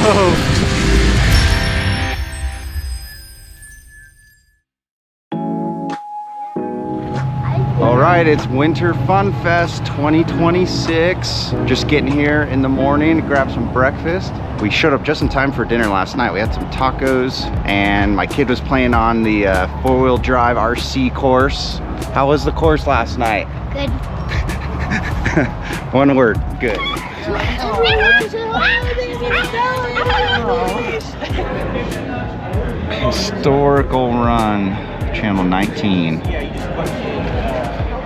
All right, it's Winter Fun Fest 2026. Just getting here in the morning to grab some breakfast. We showed up just in time for dinner last night. We had some tacos and my kid was playing on the four-wheel drive RC course. How was the course last night? Good. One word, good. Historical run, channel 19.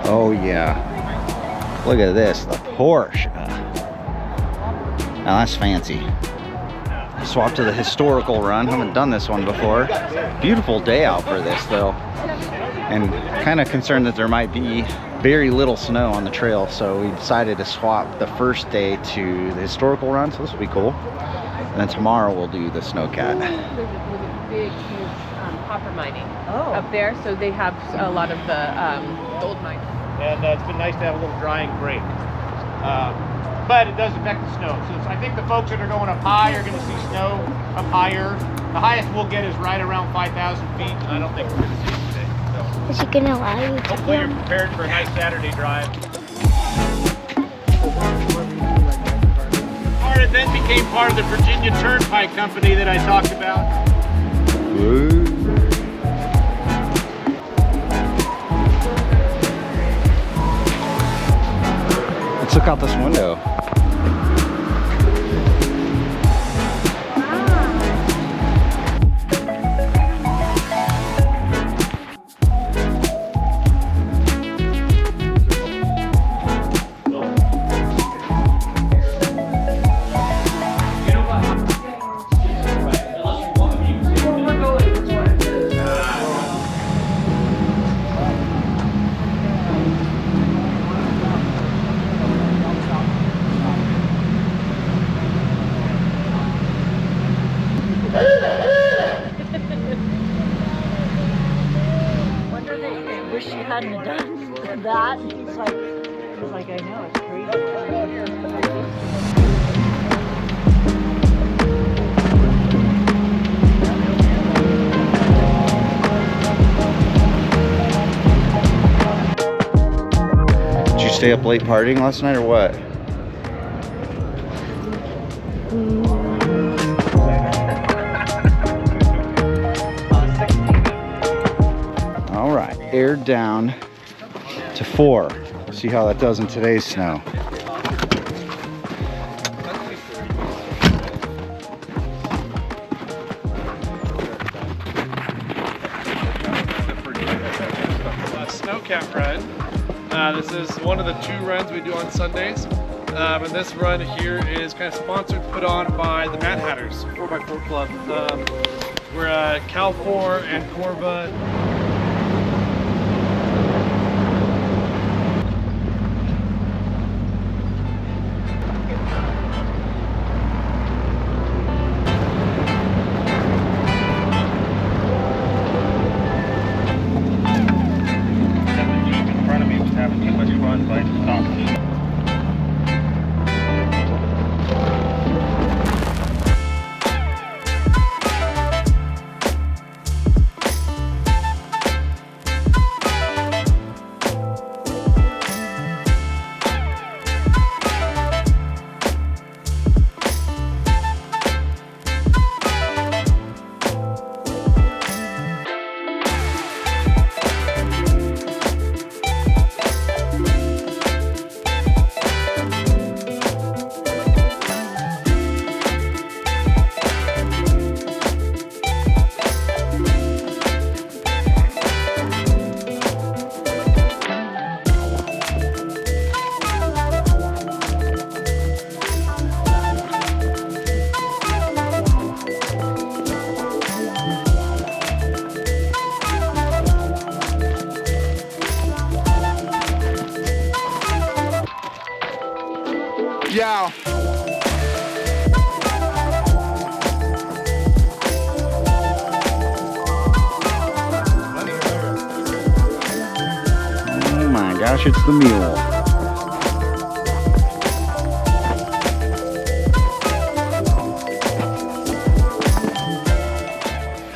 Oh yeah. Look at this, the Porsche. Now that's fancy. Swap to the historical run. Haven't done this one before. Beautiful day out for this though. And kind of concerned that there might be very little snow on the trail, so we decided to swap the first day to the historical run, so this will be cool. And then tomorrow we'll do the Snowcat. There's a big, huge copper mining up there, so they have a lot of the gold mines. And it's been nice to have a little drying break. But it does affect the snow. So I think the folks that are going up high are going to see snow up higher. The highest we'll get is right around 5,000 feet, and I don't think we're going to see it today. So Is she gonna allow you to hopefully you're prepared for a nice Saturday drive. It then became part of the Virginia Turnpike Company that I talked about. Ooh. Let's look out this window. Wish you hadn't done that. He's like, I know, it's crazy. Did you stay up late partying last night or what? All right, aired down to 4. See how that does in today's snow. Snowcat run. This is one of the 2 runs we do on Sundays. And this run here is kind of sponsored, put on by the Mad Hatters 4x4 Club. We're Cal 4 and Corva. Yeah. Oh my gosh, it's the mule.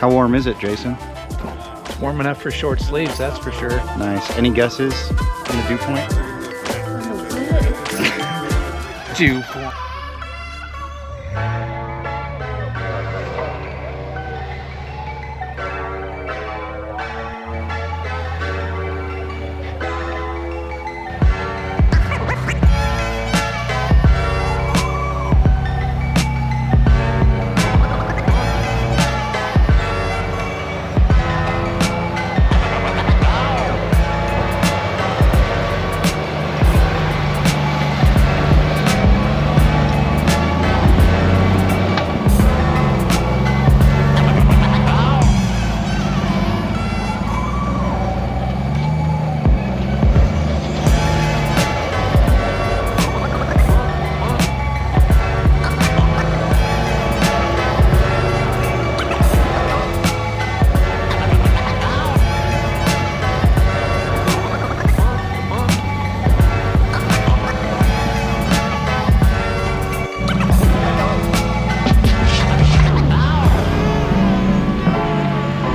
How warm is it, Jason? Warm enough for short sleeves, that's for sure. Nice. Any guesses on the dew point? Dew point.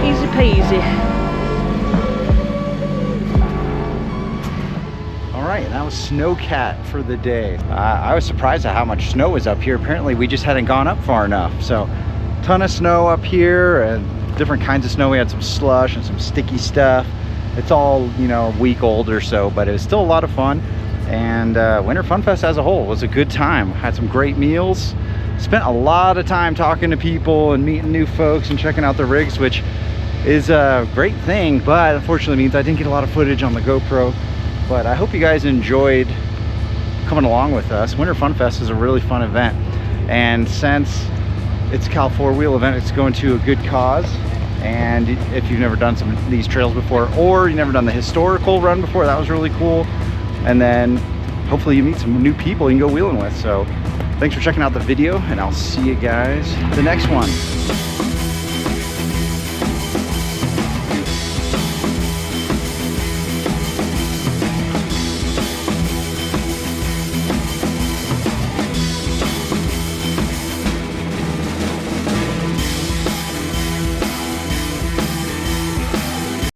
Easy peasy. All right, and that was Snowcat for the day. I was surprised at how much snow is up here. Apparently we just hadn't gone up far enough. So ton of snow up here and different kinds of snow. We had some slush and some sticky stuff. It's all, you know, a week old or so, but it was still a lot of fun. And Winter Fun Fest as a whole was a good time. Had some great meals. Spent a lot of time talking to people and meeting new folks and checking out the rigs, which is a great thing, but unfortunately means I didn't get a lot of footage on the GoPro. But I hope you guys enjoyed coming along with us. Winter Fun Fest is a really fun event, and since it's a Cal 4-wheel event, it's going to a good cause. And if you've never done some of these trails before, or you've never done the historical run before, that was really cool. And then hopefully you meet some new people you can go wheeling with. So thanks for checking out the video, and I'll see you guys the next one.